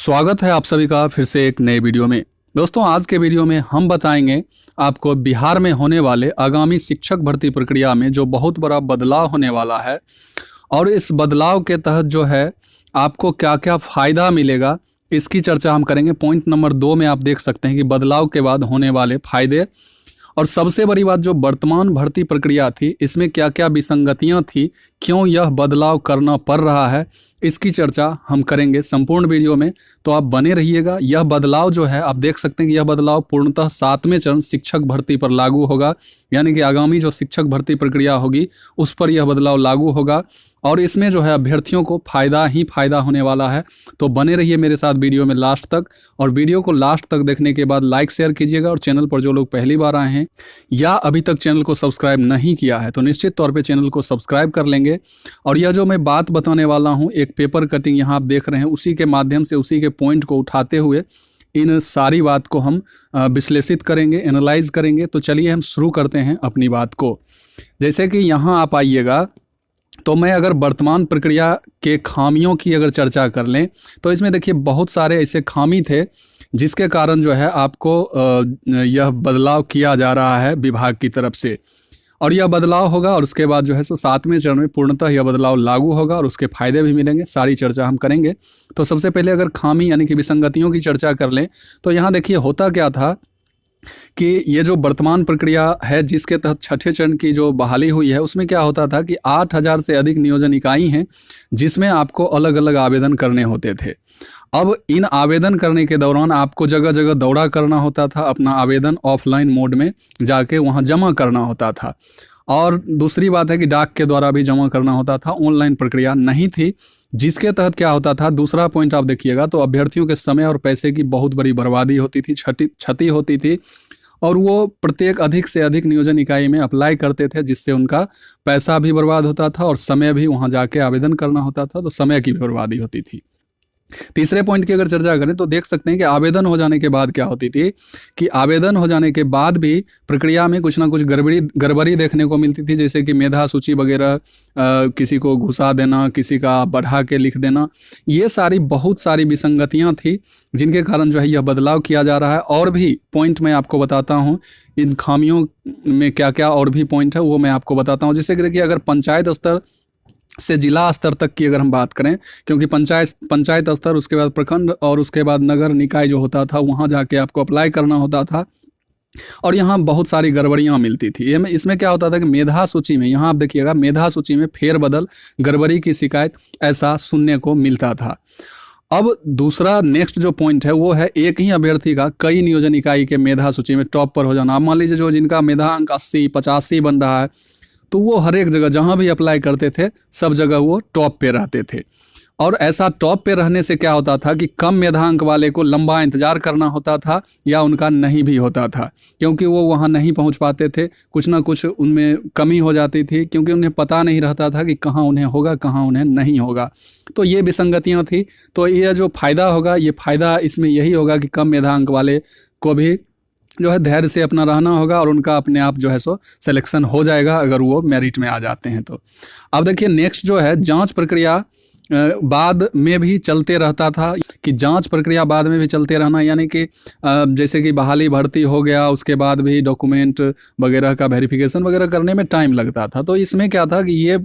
स्वागत है आप सभी का फिर से एक नए वीडियो में। दोस्तों, आज के वीडियो में हम बताएंगे आपको बिहार में होने वाले आगामी शिक्षक भर्ती प्रक्रिया में जो बहुत बड़ा बदलाव होने वाला है और इस बदलाव के तहत जो है आपको क्या क्या फ़ायदा मिलेगा, इसकी चर्चा हम करेंगे। पॉइंट नंबर 2 में आप देख सकते हैं कि बदलाव के बाद होने वाले फ़ायदे, और सबसे बड़ी बात जो वर्तमान भर्ती प्रक्रिया थी इसमें क्या क्या विसंगतियां थी, क्यों यह बदलाव करना पड़ रहा है, इसकी चर्चा हम करेंगे संपूर्ण वीडियो में। तो आप बने रहिएगा। यह बदलाव जो है आप देख सकते हैं कि यह बदलाव पूर्णतः 7वें चरण शिक्षक भर्ती पर लागू होगा, यानी कि आगामी जो शिक्षक भर्ती प्रक्रिया होगी उस पर यह बदलाव लागू होगा और इसमें जो है अभ्यर्थियों को फ़ायदा ही फ़ायदा होने वाला है। तो बने रहिए मेरे साथ वीडियो में लास्ट तक, और वीडियो को लास्ट तक देखने के बाद लाइक शेयर कीजिएगा। और चैनल पर जो लोग पहली बार आए हैं या अभी तक चैनल को सब्सक्राइब नहीं किया है तो निश्चित तौर पे चैनल को सब्सक्राइब कर लेंगे। और यह जो मैं बात बताने वाला हूँ, एक पेपर कटिंग यहाँ आप देख रहे हैं, उसी के माध्यम से उसी के पॉइंट को उठाते हुए इन सारी बात को हम विश्लेषित करेंगे, एनालाइज करेंगे। तो चलिए हम शुरू करते हैं अपनी बात को। जैसे कि यहाँ आप आइएगा तो मैं अगर वर्तमान प्रक्रिया के खामियों की अगर चर्चा कर लें तो इसमें देखिए बहुत सारे ऐसे खामी थे जिसके कारण जो है आपको यह बदलाव किया जा रहा है विभाग की तरफ से, और यह बदलाव होगा और उसके बाद जो है 7वें चरण में पूर्णतः यह बदलाव लागू होगा और उसके फायदे भी मिलेंगे। सारी चर्चा हम करेंगे। तो सबसे पहले अगर खामी यानी कि विसंगतियों की चर्चा कर लें तो यहाँ देखिए होता क्या था कि ये जो वर्तमान प्रक्रिया है जिसके तहत छठे चरण की जो बहाली हुई है उसमें क्या होता था कि 8000 से अधिक नियोजन इकाई हैं जिसमें आपको अलग अलग आवेदन करने होते थे। अब इन आवेदन करने के दौरान आपको जगह जगह दौड़ा करना होता था, अपना आवेदन ऑफलाइन मोड में जाके वहाँ जमा करना होता था। और दूसरी बात है कि डाक के द्वारा भी जमा करना होता था, ऑनलाइन प्रक्रिया नहीं थी, जिसके तहत क्या होता था, दूसरा पॉइंट आप देखिएगा तो अभ्यर्थियों के समय और पैसे की बहुत बड़ी बर्बादी होती थी, क्षति होती थी, और वो प्रत्येक अधिक से अधिक नियोजन इकाई में अप्लाई करते थे जिससे उनका पैसा भी बर्बाद होता था और समय भी, वहाँ जाके आवेदन करना होता था तो समय की भी बर्बादी होती थी। तीसरे पॉइंट की अगर चर्चा करें तो देख सकते हैं कि आवेदन हो जाने के बाद क्या होती थी कि आवेदन हो जाने के बाद भी प्रक्रिया में कुछ ना कुछ गड़बड़ी देखने को मिलती थी, जैसे कि मेधा सूची वगैरह किसी को घुसा देना, किसी का बढ़ा के लिख देना, ये सारी बहुत सारी विसंगतियां थी जिनके कारण जो है यह बदलाव किया जा रहा है। और भी पॉइंट मैं आपको बताता हूँ, इन खामियों में क्या क्या और भी पॉइंट है वो मैं आपको बताता हूँ। जैसे कि देखिए अगर पंचायत स्तर से जिला स्तर तक की अगर हम बात करें, क्योंकि पंचायत स्तर, उसके बाद प्रखंड और उसके बाद नगर निकाय जो होता था वहाँ जाके आपको अप्लाई करना होता था और यहाँ बहुत सारी गड़बड़ियाँ मिलती थी। इसमें क्या होता था कि मेधा सूची में, यहाँ आप देखिएगा मेधा सूची में फेरबदल, गड़बड़ी की शिकायत ऐसा सुनने को मिलता था। अब दूसरा नेक्स्ट जो पॉइंट है वो है एक ही अभ्यर्थी का कई नियोजन इकाई के मेधा सूची में टॉप पर हो जाना। आप मान लीजिए जो जिनका मेधा अंक 80, 85 बन रहा है तो वो हर एक जगह जहाँ भी अप्लाई करते थे सब जगह वो टॉप पे रहते थे। और ऐसा टॉप पे रहने से क्या होता था कि कम मेधांक वाले को लंबा इंतज़ार करना होता था या उनका नहीं भी होता था, क्योंकि वो वहाँ नहीं पहुँच पाते थे, कुछ ना कुछ उनमें कमी हो जाती थी, क्योंकि उन्हें पता नहीं रहता था कि कहाँ उन्हें होगा कहाँ उन्हें नहीं होगा। तो ये विसंगतियाँ थी। तो ये जो फ़ायदा होगा, ये फ़ायदा इसमें यही होगा कि कम मेधांक वाले को भी जो है धैर्य से अपना रहना होगा और उनका अपने आप जो है सो सिलेक्शन हो जाएगा अगर वो मेरिट में आ जाते हैं तो। अब देखिए नेक्स्ट जो है जांच प्रक्रिया बाद में भी चलते रहता था, कि जांच प्रक्रिया बाद में भी चलते रहना, यानी कि जैसे कि बहाली भर्ती हो गया उसके बाद भी डॉक्यूमेंट वगैरह का वेरिफिकेशन वगैरह करने में टाइम लगता था। तो इसमें क्या था कि ये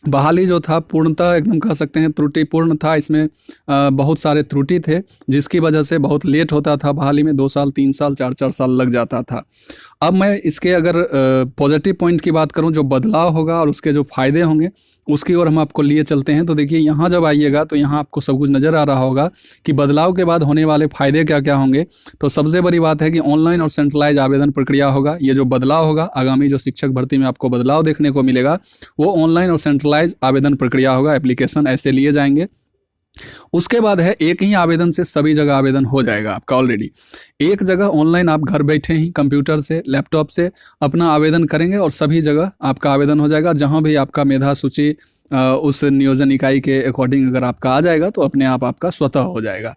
बहाली जो था पूर्णतः एकदम कह सकते हैं त्रुटिपूर्ण था। इसमें बहुत सारे त्रुटि थे जिसकी वजह से बहुत लेट होता था बहाली में, 2 साल 3 साल 4 साल लग जाता था। अब मैं इसके अगर पॉजिटिव पॉइंट की बात करूं, जो बदलाव होगा और उसके जो फ़ायदे होंगे उसकी ओर हम आपको लिए चलते हैं। तो देखिए यहाँ जब आइएगा तो यहाँ आपको सब कुछ नज़र आ रहा होगा कि बदलाव के बाद होने वाले फ़ायदे क्या क्या होंगे। तो सबसे बड़ी बात है कि ऑनलाइन और सेंट्रलाइज आवेदन प्रक्रिया होगा। ये जो बदलाव होगा, आगामी जो शिक्षक भर्ती में आपको बदलाव देखने को मिलेगा वो ऑनलाइन और सेंट्रलाइज आवेदन प्रक्रिया होगा। एप्लीकेशन ऐसे लिए जाएंगे। उसके बाद है एक ही आवेदन से सभी जगह आवेदन हो जाएगा आपका। ऑलरेडी एक जगह ऑनलाइन आप घर बैठे ही कंप्यूटर से, लैपटॉप से अपना आवेदन करेंगे और सभी जगह आपका आवेदन हो जाएगा। जहां भी आपका मेधा सूची उस नियोजन इकाई के अकॉर्डिंग अगर आपका आ जाएगा तो अपने आप आपका स्वतः हो जाएगा।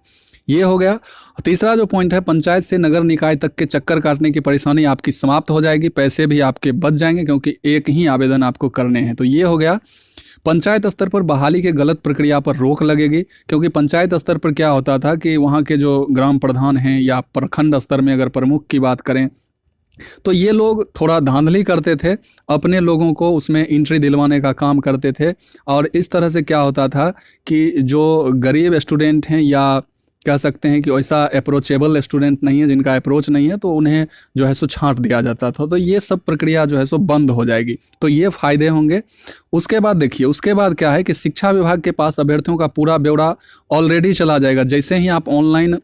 ये हो गया। तीसरा जो पॉइंट है, पंचायत से नगर निकाय तक के चक्कर काटने की परेशानी आपकी समाप्त हो जाएगी, पैसे भी आपके बच जाएंगे क्योंकि एक ही आवेदन आपको करने हैं। तो ये हो गया पंचायत स्तर पर बहाली के गलत प्रक्रिया पर रोक लगेगी, क्योंकि पंचायत स्तर पर क्या होता था कि वहाँ के जो ग्राम प्रधान हैं या प्रखंड स्तर में अगर प्रमुख की बात करें तो ये लोग थोड़ा धांधली करते थे, अपने लोगों को उसमें एंट्री दिलवाने का काम करते थे। और इस तरह से क्या होता था कि जो गरीब स्टूडेंट हैं या कह सकते हैं कि वैसा अप्रोचेबल स्टूडेंट नहीं है, जिनका अप्रोच नहीं है, तो उन्हें जो है सो छांट दिया जाता था। तो ये सब प्रक्रिया जो है सो बंद हो जाएगी, तो ये फ़ायदे होंगे। उसके बाद देखिए, उसके बाद क्या है कि शिक्षा विभाग के पास अभ्यर्थियों का पूरा ब्यौरा ऑलरेडी चला जाएगा। जैसे ही आप ऑनलाइन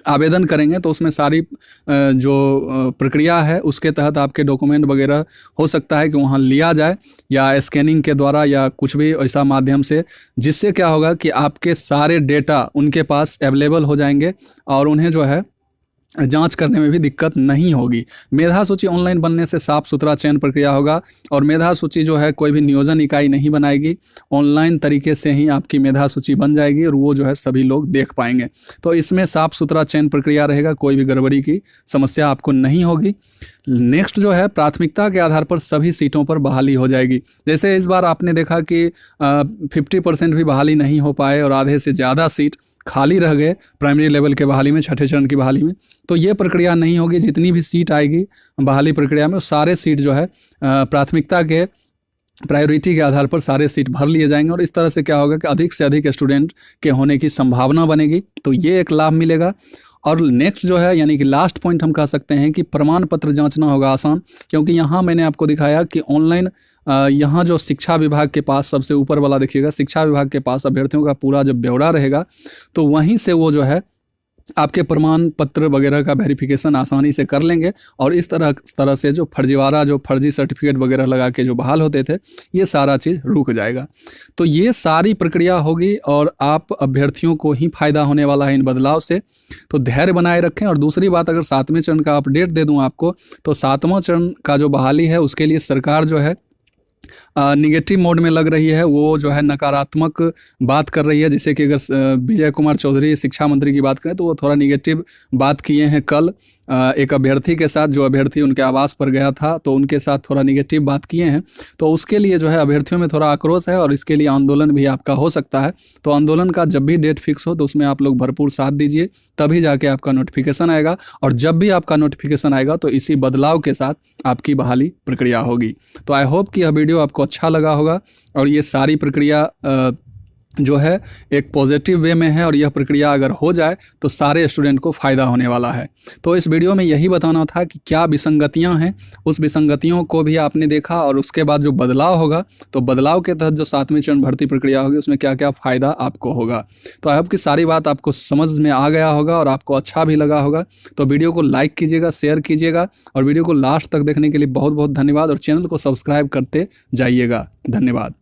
आवेदन करेंगे तो उसमें सारी जो प्रक्रिया है उसके तहत आपके डॉक्यूमेंट वगैरह हो सकता है कि वहाँ लिया जाए या स्कैनिंग के द्वारा या कुछ भी ऐसा माध्यम से, जिससे क्या होगा कि आपके सारे डेटा उनके पास अवेलेबल हो जाएंगे और उन्हें जो है जांच करने में भी दिक्कत नहीं होगी। मेधा सूची ऑनलाइन बनने से साफ सुथरा चयन प्रक्रिया होगा और मेधा सूची जो है कोई भी नियोजन इकाई नहीं बनाएगी, ऑनलाइन तरीके से ही आपकी मेधा सूची बन जाएगी और वो जो है सभी लोग देख पाएंगे। तो इसमें साफ सुथरा चयन प्रक्रिया रहेगा, कोई भी गड़बड़ी की समस्या आपको नहीं होगी। नेक्स्ट जो है, प्राथमिकता के आधार पर सभी सीटों पर बहाली हो जाएगी। जैसे इस बार आपने देखा कि 50% भी बहाली नहीं हो पाए और आधे से ज़्यादा सीट खाली रह गए प्राइमरी लेवल के बहाली में, छठे चरण की बहाली में। तो ये प्रक्रिया नहीं होगी, जितनी भी सीट आएगी बहाली प्रक्रिया में वो सारे सीट जो है प्राथमिकता के प्रायोरिटी के आधार पर सारे सीट भर लिए जाएंगे और इस तरह से क्या होगा कि अधिक से अधिक स्टूडेंट के होने की संभावना बनेगी। तो ये एक लाभ मिलेगा। और नेक्स्ट जो है, यानी कि लास्ट पॉइंट हम कह सकते हैं कि प्रमाण पत्र जांचना होगा आसान, क्योंकि यहाँ मैंने आपको दिखाया कि ऑनलाइन यहाँ जो शिक्षा विभाग के पास सबसे ऊपर वाला देखिएगा, शिक्षा विभाग के पास अभ्यर्थियों का पूरा जब ब्यौरा रहेगा तो वहीं से वो जो है आपके प्रमाण पत्र वगैरह का वेरिफिकेशन आसानी से कर लेंगे और इस तरह से जो फर्जीवाड़ा, जो फर्जी सर्टिफिकेट वगैरह लगा के जो बहाल होते थे, ये सारा चीज़ रुक जाएगा। तो ये सारी प्रक्रिया होगी और आप अभ्यर्थियों को ही फायदा होने वाला है इन बदलाव से। तो धैर्य बनाए रखें। और दूसरी बात, अगर 7वें चरण का अपडेट दे दूँ आपको, तो 7वां चरण का जो बहाली है उसके लिए सरकार जो है निगेटिव मोड में लग रही है, वो जो है नकारात्मक बात कर रही है। जैसे कि अगर विजय कुमार चौधरी शिक्षा मंत्री की बात करें तो वो थोड़ा निगेटिव बात किए हैं कल एक अभ्यर्थी के साथ, जो अभ्यर्थी उनके आवास पर गया था, तो उनके साथ थोड़ा निगेटिव बात किए हैं। तो उसके लिए जो है अभ्यर्थियों में थोड़ा आक्रोश है और इसके लिए आंदोलन भी आपका हो सकता है। तो आंदोलन का जब भी डेट फिक्स हो तो उसमें आप लोग भरपूर साथ दीजिए, तभी जाके आपका नोटिफिकेशन आएगा। और जब भी आपका नोटिफिकेशन आएगा तो इसी बदलाव के साथ आपकी बहाली प्रक्रिया होगी। तो आई होप कि यह वीडियो आपको अच्छा लगा होगा और ये सारी प्रक्रिया जो है एक पॉजिटिव वे में है और यह प्रक्रिया अगर हो जाए तो सारे स्टूडेंट को फ़ायदा होने वाला है। तो इस वीडियो में यही बताना था कि क्या विसंगतियां हैं, उस विसंगतियों को भी आपने देखा और उसके बाद जो बदलाव होगा, तो बदलाव के तहत जो 7वें चरण भर्ती प्रक्रिया होगी उसमें क्या क्या फ़ायदा आपको होगा। तो आई होप कि सारी बात आपको समझ में आ गया होगा और आपको अच्छा भी लगा होगा। तो वीडियो को लाइक कीजिएगा, शेयर कीजिएगा और वीडियो को लास्ट तक देखने के लिए बहुत बहुत धन्यवाद और चैनल को सब्सक्राइब करते जाइएगा। धन्यवाद।